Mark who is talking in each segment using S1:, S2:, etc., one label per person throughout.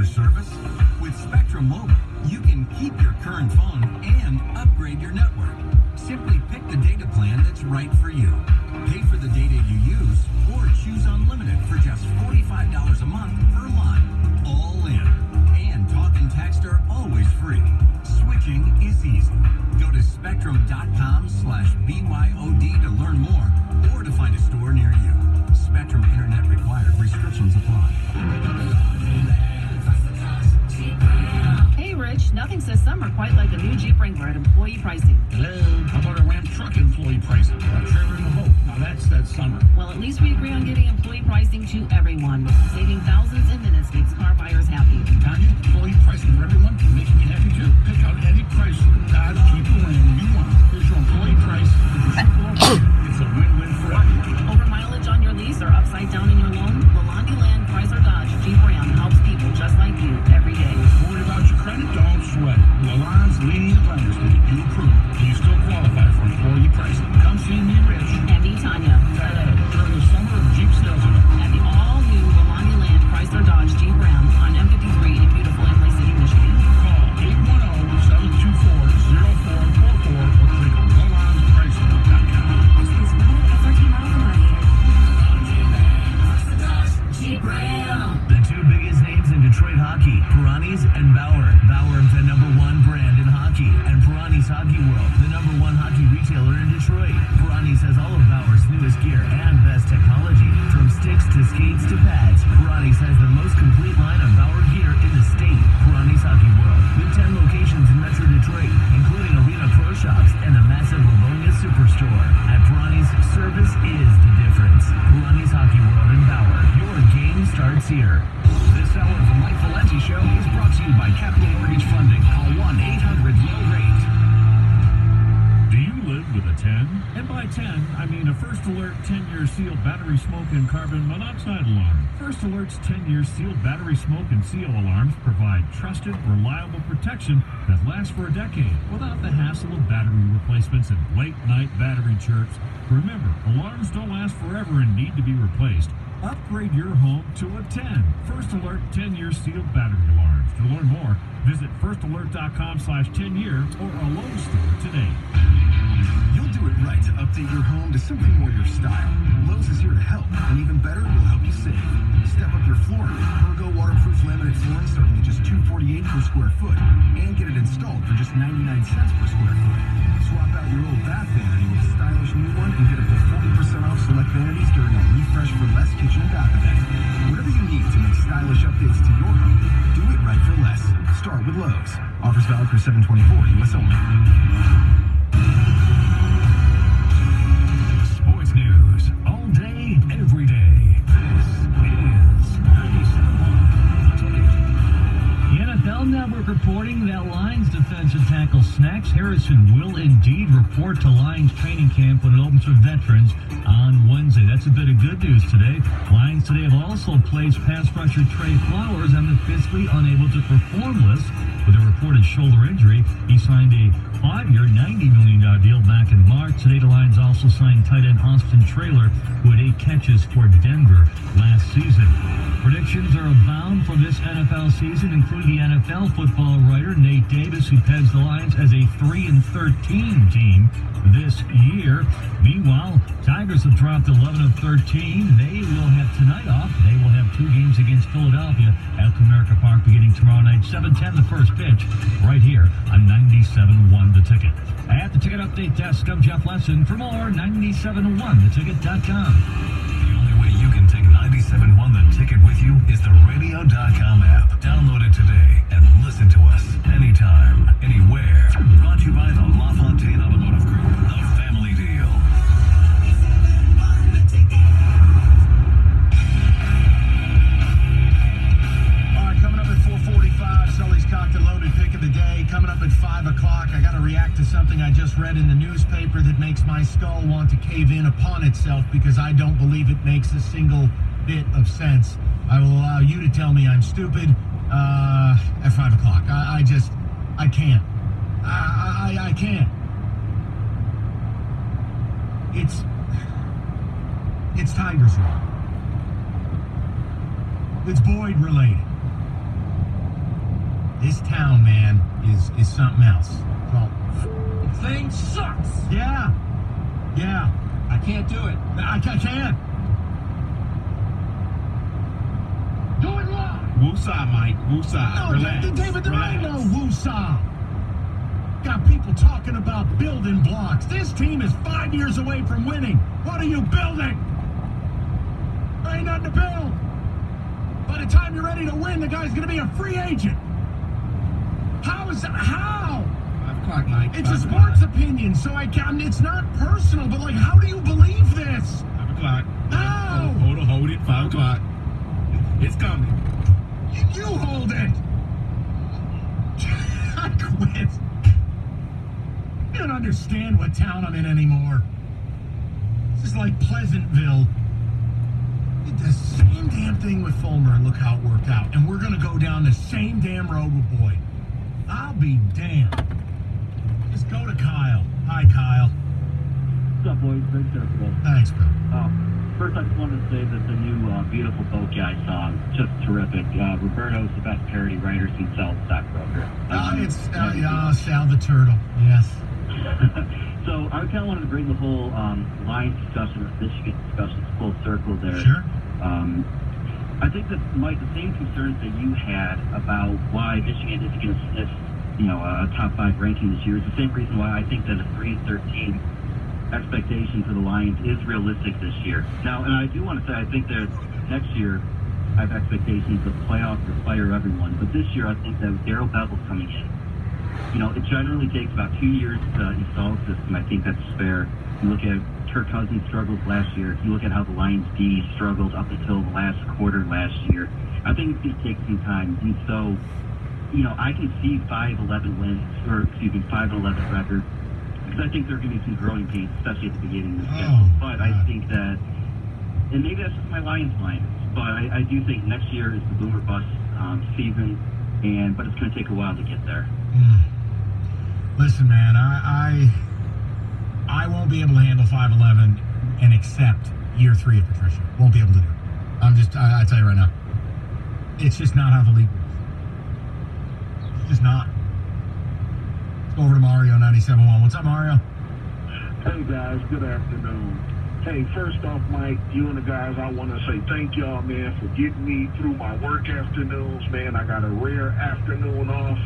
S1: service? With Spectrum Mobile, you can keep your current phone and upgrade your network. Simply pick the data plan that's right for you. Pay for the data you use or choose unlimited for just $45 a month per line. All in. And talk and text are always free. Switching is easy. Go to spectrum.com/BYOD to learn more or to find a store near you. Spectrum Internet required. Restrictions apply.
S2: Hey, Rich, nothing says summer quite like a new Jeep Wrangler at employee pricing.
S3: Hello, how about a Ram truck employee pricing? A trailer in the boat. Now that's summer.
S2: Well, at least we agree on getting employee pricing to everyone. Saving thousands in minutes makes car buyers happy.
S3: Tanya, employee pricing for everyone makes me happy too. Pick out any price for Dodge, Jeep, or Ram you want. Here's your employee price. It's a win-win for everyone.
S2: Over mileage on your lease or upside down in your loan? Lalonde Land Chrysler Dodge Jeep Ram helps people just like you every day.
S3: Worried about your credit? Don't sweat it. Lalonde's lenient lenders can get you approved. Do you still qualify for employee pricing? Come see me, Rich.
S2: And me, Tanya.
S3: During the summer of Jeep sales event.
S2: At the all-new Lalonde Land Chrysler Dodge Jeep Ram on M53 in beautiful Imlay City, Michigan.
S3: Call 810-724-0444 or click LaLondePricing.com.
S4: This is 114 miles an hour.
S1: Jeep Ram.
S5: The two biggest names in Detroit hockey, Pirani's and Bauer. Bauer, the #1 brand in hockey, and Pirani's Hockey World, the #1 hockey retailer in Detroit. Pirani's has all of Bauer's newest gear and best technology, from sticks to skates to pads. Pirani's has the most complete line of Bauer gear in the state. Pirani's Hockey World, with 10 locations in Metro Detroit, including Arena Pro Shops and a massive Livonia Superstore. At Pirani's, service is the difference. Pirani's Hockey World in Bauer. Your game starts here.
S3: This hour of the Mike Valenti Show is brought to you by Capital Mortgage Funding. Call 1-800-LOW-RATE.
S6: Do you live with a 10? And by 10, I mean a First Alert 10-year sealed battery smoke and carbon monoxide alarm. First Alert's 10-year sealed battery smoke and seal alarms provide trusted, reliable protection that lasts for a decade without the hassle of battery replacements and late-night battery chirps. Remember, alarms don't last forever and need to be replaced. Upgrade your home to a 10. First Alert 10-year sealed battery alarms. To learn more, visit firstalert.com/10-year or a Lowe's store today.
S1: You'll do it right to update your home to something more your style. Lowe's is here to help, and even better, will help you save. Step up your flooring with Pergo waterproof laminate flooring starting at just $248 per square foot, and get it installed for just 99 cents per square foot. Swap out your old bath vanity with a stylish new one and get up to 40% off select vanities during our Refresh for Less kitchen and bath event. Whatever you need to make stylish updates to your home, do it right for less. Start with Lowe's. Offers valid for 7/24, U.S. only.
S5: Sports news all day, every day. This is 97.1 The Ticket. The NFL Network reporting that Lions defensive tackle Snacks Harrison will indeed report to Lions training camp when it opens for veterans on Wednesday. That's a bit of good news today. Lions today have also placed pass rusher Trey Flowers on the physically unable to perform list with a reported shoulder injury. He signed a 5-year, $90 million deal back in March. Today, the Lions also signed tight end Austin Traylor, who had 8 catches for Denver last season. Predictions are abound for this NFL season, including the NFL football writer Nate Davis, who pegs the Lions as a 3-13 team this year. Meanwhile, Tigers have dropped 11 of 13. They will have tonight off. They will have 2 games against Philadelphia at Comerica Park beginning tomorrow night, 7:10 the first pitch, right here on 97.1 The Ticket. At the Ticket Update Desk, I'm Jeff Lesson. For more, 97.1theticket.com.
S1: The only way you can take 97.1 The Ticket with you is the radio.com app. Download it today and listen to us anytime, anywhere. Brought to you by the LaFontaine Automotive Group, the family deal.
S7: All right, coming up at 4:45, Sully's Cocked and Loaded pick of the day. Coming up at 5 o'clock, I got to react to something I just read in the newspaper that makes my skull want to cave in upon itself because I don't believe it makes a single bit of sense. I will allow you to tell me I'm stupid at 5 o'clock. I can't. I can't. It's Tigers related. It's Boyd related. This town, man, is something else. Well,
S3: Thing sucks.
S7: yeah.
S3: I can't do it.
S7: I can't.
S3: Do it live.
S8: Woosah, Mike. Woosah.
S7: No,
S8: Relax.
S7: David, there ain't no
S8: Relax.
S7: woosah. Got people talking about building blocks. This team is 5 years away from winning. What are you building? There ain't nothing to build. By the time you're ready to win, the guy's going to be a free agent. How is that? How?
S8: 5 o'clock, Mike.
S7: It's a
S8: 5
S7: sports
S8: o'clock.
S7: opinion, so I can. It's not personal, but like, how do you believe this?
S8: 5 o'clock.
S7: No.
S8: Hold it. 5 o'clock. It's coming.
S7: You hold it. I quit. You don't understand what town I'm in anymore. This is like Pleasantville. Did the same damn thing with Fulmer, and look how it worked out. And we're gonna go down the same damn road with Boyd. I'll be damned. Just go to Kyle. Hi, Kyle.
S9: What's up, boys? Great circle.
S7: Thanks, bro.
S9: First, I just wanted to say that the new Beautiful Boat Guy song, just terrific. Roberto's the best parody writer since Sal the Stockbroker.
S7: Sal the Turtle. Yes.
S9: So I kind of wanted to bring the whole Lions discussion, or Michigan discussion, full circle there.
S7: Sure.
S9: I think that, Mike, the same concerns that you had about why Michigan isn't going to sniff, a top 5 ranking this year is the same reason why I think that a 3-13 expectation for the Lions is realistic this year. Now, and I do want to say, I think that next year I have expectations of playoff or fire everyone. But this year, I think that with Darrell Bevel's coming in, it generally takes about 2 years to install a system. I think that's fair. You look at Kirk Cousins struggled last year. You look at how the Lions D struggled up until the last quarter last year. I think it's going to take some time. And so, I can see 5-11 wins, or 5-11 record. Because I think there are going to be some growing pains, especially at the beginning of the schedule. But I think that, and maybe that's just my Lions mind, but I do think next year is the boomer bust season, but it's going to take a while to get there.
S7: Listen, man, I won't be able to handle 5-11 and accept year 3 of Patricia. Won't be able to do it. I tell you right now, it's just not how the league works. It's just not. Over to Mario 97.1. What's up, Mario?
S10: Hey guys, good afternoon. Hey, first off, Mike, you and the guys, I want to say thank y'all, man, for getting me through my work afternoons, man. I got a rare afternoon off.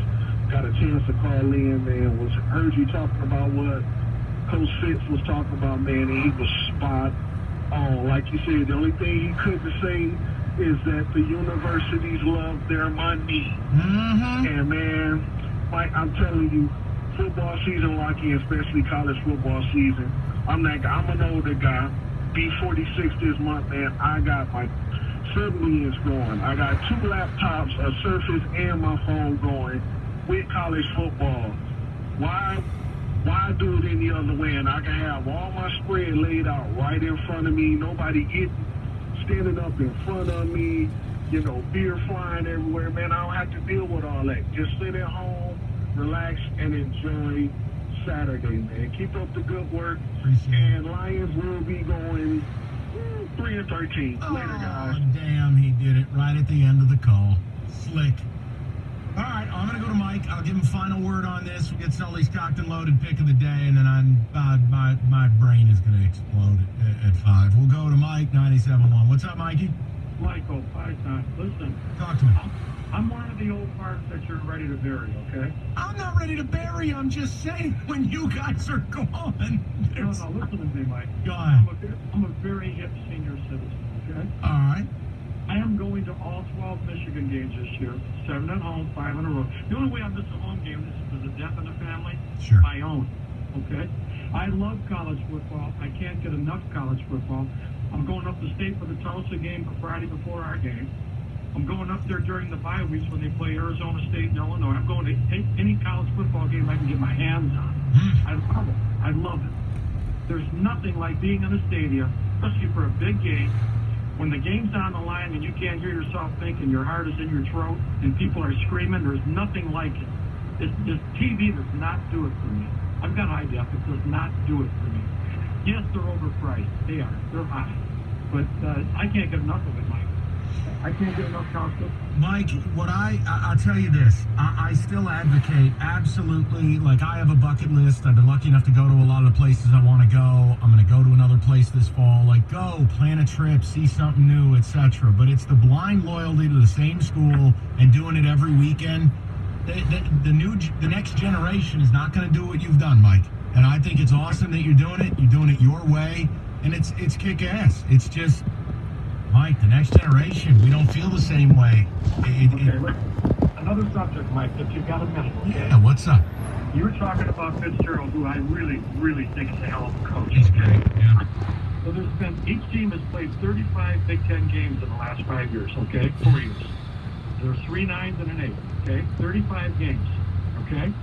S10: Got a chance to call in, man. Heard you talking about what Coach Fitz was talking about, man, and he was spot on. Like you said, the only thing he couldn't say is that the universities love their money.
S7: Mm-hmm.
S10: And man, Mike, I'm telling you, football season lock in, especially college football season. I'm an older guy. Be 46 this month, man. I got my 70-inch going. I got 2 laptops, a Surface, and my phone going with college football. Why do it any other way? And I can have all my spread laid out right in front of me. Nobody standing up in front of me. Beer flying everywhere, man. I don't have to deal with all that. Just sit at home, relax, and enjoy Saturday, man. Keep up the good work. And Lions will be going 3-13. Later, guys.
S7: Damn, he did it right at the end of the call. Slick. All right, I'm going to go to Mike. I'll give him a final word on this. We'll get Sully's cocked and loaded pick of the day, and then my brain is going to explode at 5. We'll go to Mike, 97.1. What's up, Mikey?
S11: Michael, listen.
S7: Talk to me.
S11: I'm one of the old parts that you're ready to bury, okay?
S7: I'm not ready to bury. I'm just saying when you guys are gone.
S11: No, listen to me, Mike.
S7: Go ahead.
S11: I'm a very hip senior citizen, okay?
S7: All right.
S11: I am going to all 12 Michigan games this year. 7 at home, 5 on the road. The only way I miss a home game is a death in the family.
S7: Sure.
S11: My own, okay? I love college football. I can't get enough college football. I'm going up the state for the Tulsa game Friday before our game. I'm going up there during the bye weeks when they play Arizona State and Illinois. I'm going to any college football game I can get my hands on. I love it. I love it. There's nothing like being in a stadium, especially for a big game, when the game's on the line and you can't hear yourself think and your heart is in your throat and people are screaming. There's nothing like it. This TV does not do it for me. I've got high def. It does not do it for me. Yes, they're overpriced. They are. They're high. But I can't get enough of it, Mike. I can't get enough college football.
S7: Mike, what I'll tell you this. I still advocate absolutely, like I have a bucket list. I've been lucky enough to go to a lot of the places I want to go. I'm going to go to another place this fall. Like, go, plan a trip, see something new, etc. But it's the blind loyalty to the same school and doing it every weekend. The next generation is not going to do what you've done, Mike. And I think it's awesome that you're doing it. You're doing it your way. And it's kick-ass. It's just... Mike, the next generation, we don't feel the same way.
S11: Another subject, Mike, if you've got a minute. Okay?
S7: Yeah, what's up?
S11: You were talking about Fitzgerald, who I really, really think is a hell of a coach.
S7: He's great, yeah.
S11: So there's been, each team has played 35 Big Ten games in the last 5 years, okay? 4 years. There's 3 9s and an 8, okay? 35 games, okay?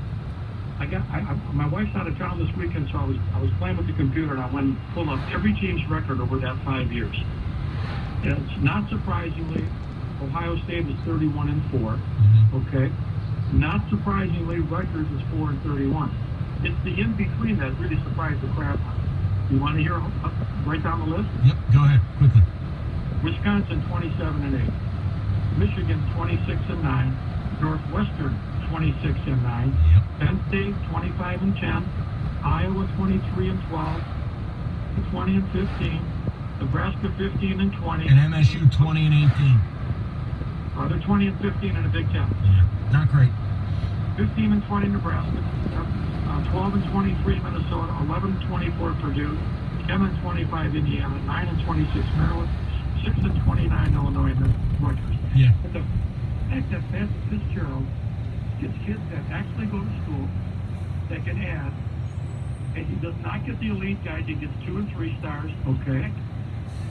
S11: My wife's out of town this weekend, so I was playing with the computer and I went and pulled up every team's record over that 5 years. And it's not surprisingly, Ohio State is 31-4. Okay. Not surprisingly, Rutgers is 4-31. It's the in between that really surprised the crap out of me. You want to hear right down the list?
S7: Yep. Go ahead quickly.
S11: Wisconsin 27-8. Michigan 26-9. Northwestern 26-9.
S7: Yep.
S11: Penn State 25-10. Iowa 23-12. 20-15. Nebraska 15-20.
S7: And MSU 20-18.
S11: They're 20-15 in the Big Ten.
S7: Yeah, not great.
S11: 15-20 Nebraska. 12-23 Minnesota. 11-24 Purdue. 10-25 Indiana. 9-26 Maryland. 6-29 Illinois. And Rutgers.
S7: Yeah.
S11: But the fact that Pat Fitzgerald gets kids that actually go to school that can add, and he does not get the elite guys. He gets 2 and 3 stars. Okay.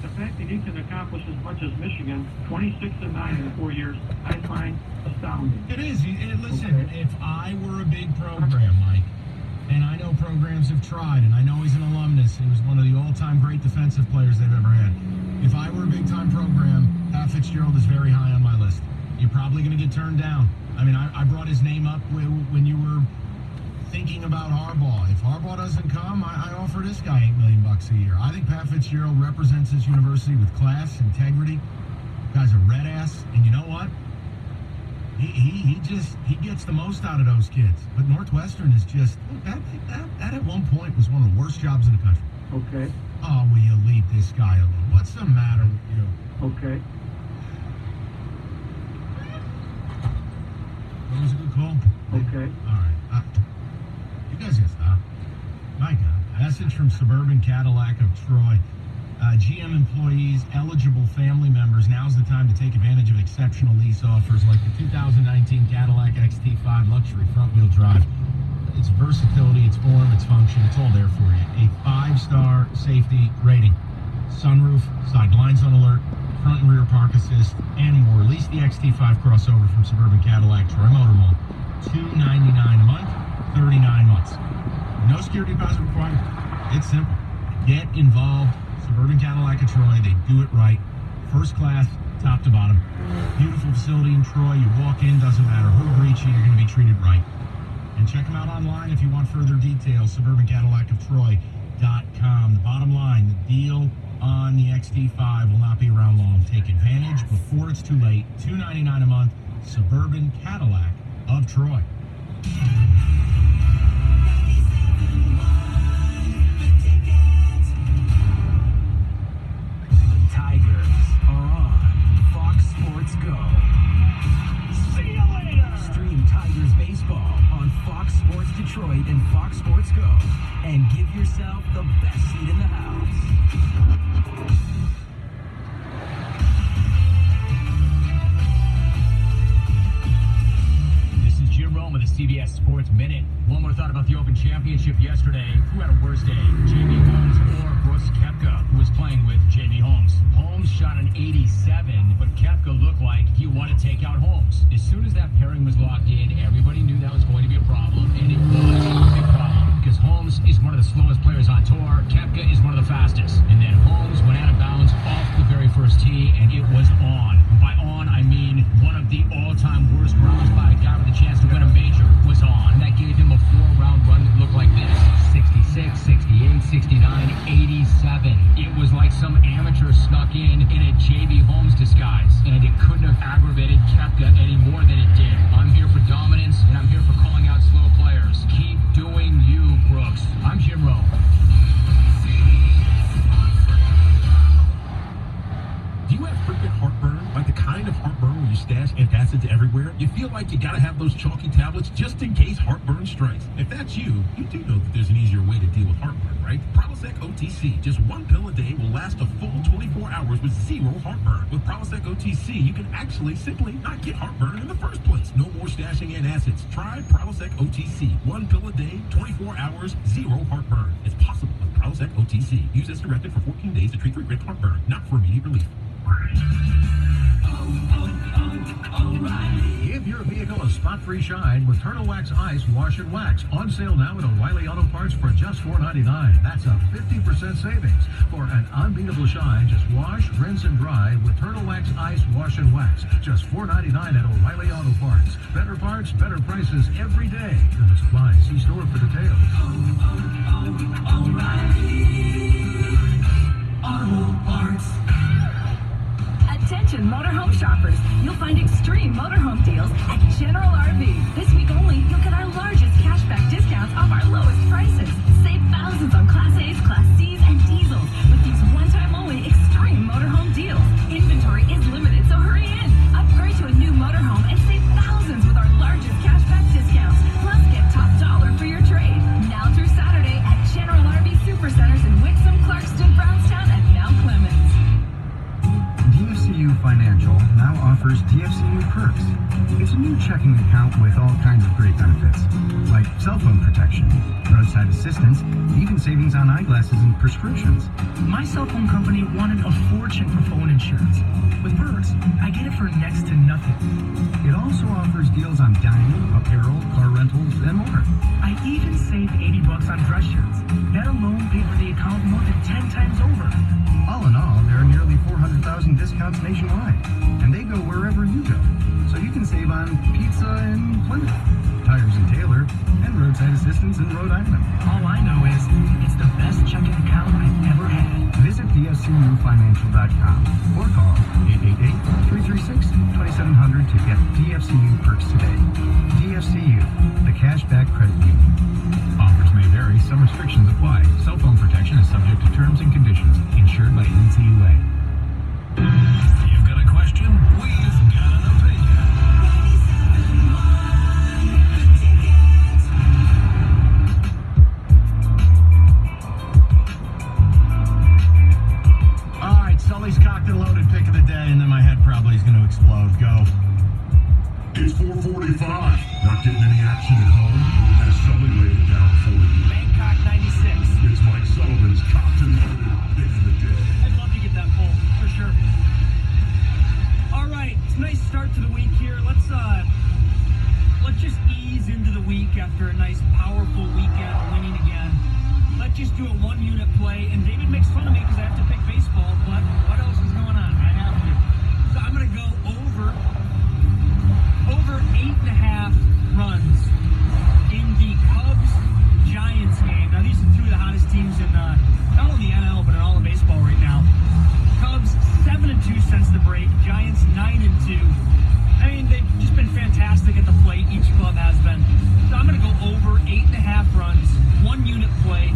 S11: The fact that he can accomplish as much as Michigan, 26-9 in 4 years, I find astounding.
S7: It is. Listen, if I were a big program, Mike, and I know programs have tried, and I know he's an alumnus, he was one of the all-time great defensive players they've ever had. If I were a big-time program, Pat Fitzgerald is very high on my list. You're probably going to get turned down. I mean, I brought his name up when you were thinking about Harbaugh. If Harbaugh doesn't come, I offer this guy $8 million a year. I think Pat Fitzgerald represents his university with class, integrity. Guy's a red ass, and you know what? He gets the most out of those kids. But Northwestern is just that at one point was one of the worst jobs in the country.
S11: Okay.
S7: Oh, will you leave this guy alone? What's the matter with you?
S11: Okay.
S7: That was a good call.
S11: Okay.
S7: All right. You guys gotta stop. My God. Message from Suburban Cadillac of Troy. GM employees, eligible family members, now's the time to take advantage of exceptional lease offers like the 2019 Cadillac XT5 luxury front-wheel drive. Its versatility, its form, its function, it's all there for you. A 5-star safety rating. Sunroof, side blinds on alert, front and rear park assist, and more. Lease the XT5 crossover from Suburban Cadillac, Troy Motor Mall. $299 a month, 39 months. No security deposit required. It's simple. Get involved. Suburban Cadillac of Troy, they do it right. First class, top to bottom. Beautiful facility in Troy. You walk in, doesn't matter who greets you, you're going to be treated right. And check them out online if you want further details, suburbancadillacoftroy.com. The bottom line, the deal on the XT5 will not be around long. Take advantage before it's too late. $299 a month, Suburban Cadillac of Troy.
S5: Tigers are on Fox Sports Go. See you later! Stream Tigers baseball on Fox Sports Detroit and Fox Sports Go. And give yourself the best seat in the house. This is Jim Rome with the CBS Sports Minute. One more thought about the Open Championship yesterday. Who had a worse day? J.B. Holmes or Brooks Koepka, who was playing with J.B. Holmes. Holmes shot an 87, but Koepka looked like he wanted to take out Holmes. As soon as that pairing was locked in, everybody knew that was going to be a problem, and it was a big problem. Because Holmes is one of the slowest players on tour. Koepka is one of the fastest. And then Holmes went out of bounds off the very first tee, and it was on. By on, I mean one of the all-time worst rounds by a guy with a chance to win a major was on. And that gave him a 4-round run that looked like this. 66, 68, 69, 87. It was like some amateur snuck in a J.B. Holmes disguise. And
S8: stash antacids everywhere, you feel like you gotta have those chalky tablets just in case heartburn strikes. If that's you, you do know that there's an easier way to deal with heartburn, right? Prilosec OTC. Just one pill a day will last a full 24 hours with zero heartburn. With Prilosec OTC, you can actually simply not get heartburn in the first place. No more stashing antacids. Try Prilosec OTC. One pill a day, 24 hours, zero heartburn. It's possible with Prilosec OTC. Use as directed for 14 days to treat frequent heartburn, not for immediate relief.
S12: Give your vehicle a spot-free shine with Turtle Wax Ice Wash and Wax. On sale now at O'Reilly Auto Parts for just $4.99. That's a 50% savings. For an unbeatable shine, just wash, rinse, and dry with Turtle Wax Ice Wash and Wax. Just $4.99 at O'Reilly Auto Parts. Better parts, better prices every day. Terms apply. See store for details.
S13: O'Reilly Auto Parts.
S14: Attention motorhome shoppers, you'll find extreme motorhome deals at General RV. This week only, you'll get our largest cashback discounts off our lowest prices. Save thousands on Class A's, Class C's, and diesels with these one-time only extreme motorhome deals. Inventory is limited, so hurry in. Upgrade to a new motorhome and save thousands with our largest cashback discounts. Plus, get top dollar for your trade. Now through Saturday at General RV Supercenters in Wixom, Clarkston, Brownstown, and Mount Clemens.
S15: DFCU Financial now offers DFCU Perks. It's a new checking account with all kinds of great benefits, like cell phone protection, roadside assistance, even savings on eyeglasses and prescriptions.
S16: My cell phone company wanted a fortune for phone insurance. With Perks, I get it for next to nothing.
S15: It also offers deals on dining, apparel, car rentals, and more.
S16: I even saved $80 on dress shirts. That alone paid for the account more than 10 times over.
S15: All in all, there are nearly 400,000 discounts nationwide, and they go wherever you go. So you can save on pizza in Plymouth, tires in Taylor, and roadside assistance in Rhode Island.
S16: All I know is it's the best checking account I've ever had.
S15: Visit DFCUFinancial.com or call 888-336-2700 to get DFCU Perks today. DFCU, the Cashback Credit Union. Offers may vary. Some restrictions apply. Cell phone protection is subject to terms and conditions. Insured by NCUA.
S12: You've got a question? We've got an opinion.
S7: All right, Sully's cocked and loaded pick of the day, and then my head probably is going to explode. Go.
S3: It's 4:45. Not getting any action at home? Has Sully laid it down for you?
S16: Bangkok 96.
S3: It's Mike Sullivan's cocked and loaded pick of the day.
S16: I'd love to get that poll, for sure. All right, it's a nice start to the week here. Let's just ease into the week after a nice, powerful weekend winning again. Let's just do a one-unit play, and David makes fun of me because I have to pick baseball, but what else is going on? I have to. So I'm going to go over 8.5 runs in the Cubs-Giants game. Now, these are two of the hottest teams in not only the NL, but in all of baseball right now. Cubs 7-2 since the break. Giants 9-2. I mean, they've just been fantastic at the plate. Each club has been. So I'm going to go over 8.5 runs, one-unit play.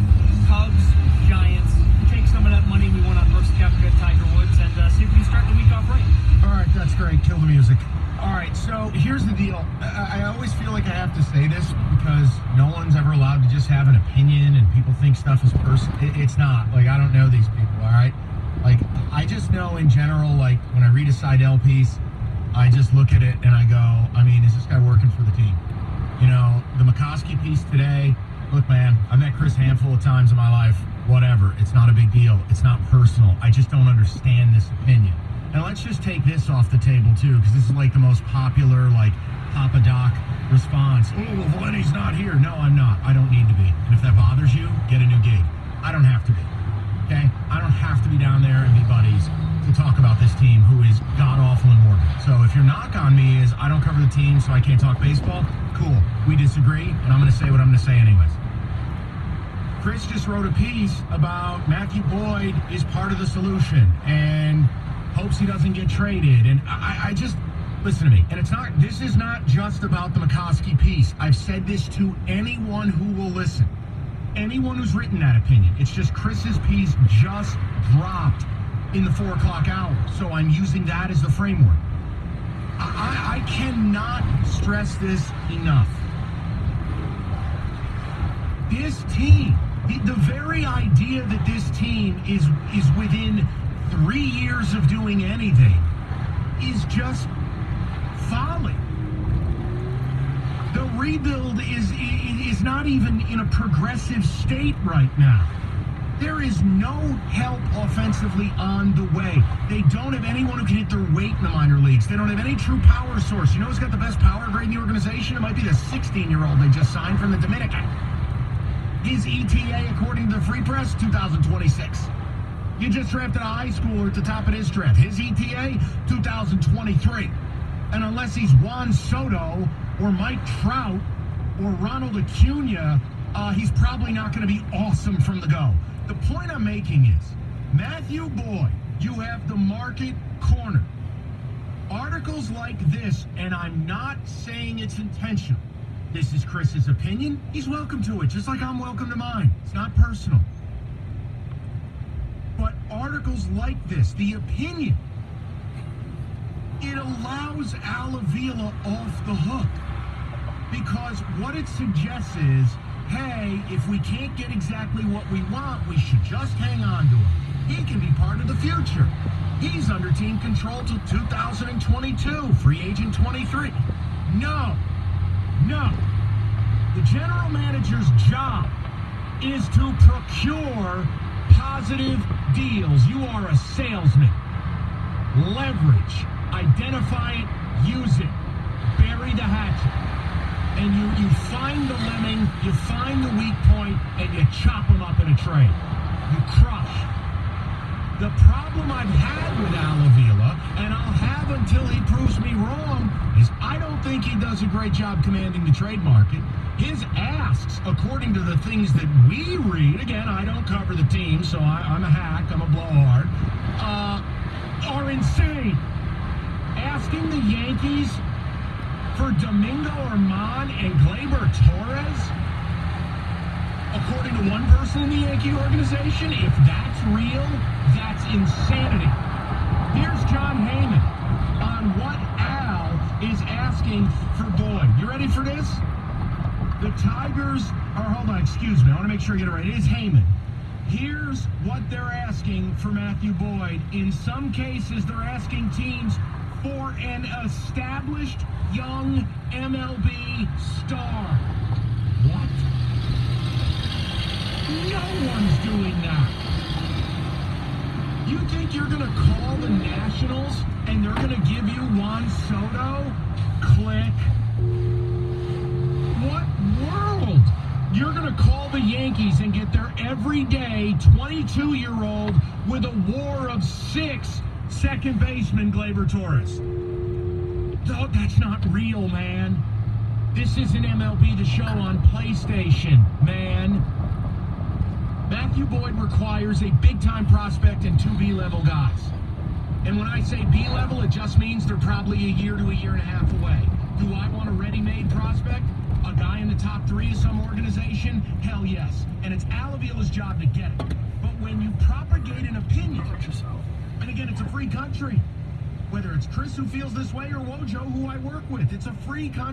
S16: Cubs, Giants. Take some of that money we won on Brooks Koepka, Tiger Woods, and see if we can start the week off right.
S7: All right, that's great. Kill the music. All right, so here's the deal. I always feel like I have to say this because no one's ever allowed to just have an opinion and people think stuff is personal. It's not. Like, I don't know these people, all right? Like, I just know in general, like, when I read a Seidel piece, I just look at it and I go, I mean, is this guy working for the team? You know, the McCoskey piece today, look, man, I've met Chris a handful of times in my life. Whatever. It's not a big deal. It's not personal. I just don't understand this opinion. And let's just take this off the table, too, because this is like the most popular, like, Papa Doc response. Oh, Valenti's not here. No, I'm not. I don't need to be. And if that bothers you, get a new gig. I don't have to be. Okay? I don't have to be down there and be buddies to talk about this team who is god-awful and morbid. So if your knock on me is I don't cover the team so I can't talk baseball, cool. We disagree, and I'm going to say what I'm going to say anyways. Chris just wrote a piece about Matthew Boyd is part of the solution and hopes he doesn't get traded. And I just, listen to me. And this is not just about the McCoskey piece. I've said this to anyone who will listen. Anyone who's written that opinion. It's just Chris's piece just dropped in the 4 o'clock hour. So I'm using that as the framework. I cannot stress this enough. This team, the very idea that this team is within 3 years of doing anything is just folly. The rebuild is not even in a progressive state right now. There is no help offensively on the way. They don't have anyone who can hit their weight in the minor leagues. They don't have any true power source. You know who's got the best power grade in the organization? It might be the 16-year-old they just signed from the Dominican. His ETA, according to the Free Press, 2026. You just drafted a high schooler at the top of his draft. His ETA, 2023. And unless he's Juan Soto or Mike Trout or Ronald Acuna, he's probably not going to be awesome from the go. The point I'm making is, Matthew Boyd, you have the market cornered. Articles like this, and I'm not saying it's intentional. This is Chris's opinion. He's welcome to it, just like I'm welcome to mine. It's not personal. But articles like this, the opinion, it allows Al Avila off the hook. Because what it suggests is, hey, if we can't get exactly what we want, we should just hang on to him. He can be part of the future. He's under team control till 2022, free agent 23. No. The general manager's job is to procure positive deals. You are a salesman. Leverage. Identify it. Use it. Bury the hatchet. And you find the lemming, you find the weak point, and you chop them up in a trade. You crush. The problem I've had with Al Avila, and I'll have until he proves me wrong, is I don't think he does a great job commanding the trade market. His asks, according to the things that we read, again, I don't cover the team, so I'm a hack, I'm a blowhard, are insane. Asking the Yankees for Domingo Germán and Gleyber Torres, according to one person in the Yankee organization, if that's real, that's insanity. Here's John Heyman on what Al is asking for Boyd. You ready for this? The Tigers are, hold on, excuse me, I want to make sure I get it right. It is Heyman. Here's what they're asking for Matthew Boyd. In some cases, they're asking teams for an established young MLB star. What? No one's doing that. You think you're going to call the Nationals and they're going to give you Juan Soto? Click. What world? You're going to call the Yankees and get their everyday 22-year-old with a WAR of 6 second baseman Gleyber Torres. No, that's not real, man. This isn't MLB The Show on PlayStation, man. Matthew Boyd requires a big-time prospect and 2 B-level guys. And when I say B-level, it just means they're probably a year to a year and a half away. Do I want a ready-made prospect? A guy in the top 3 of some organization? Hell yes. And it's Al Avila's job to get it. But when you propagate an opinion, and again, it's a free country. Whether it's Chris who feels this way or Wojo who I work with, it's a free country.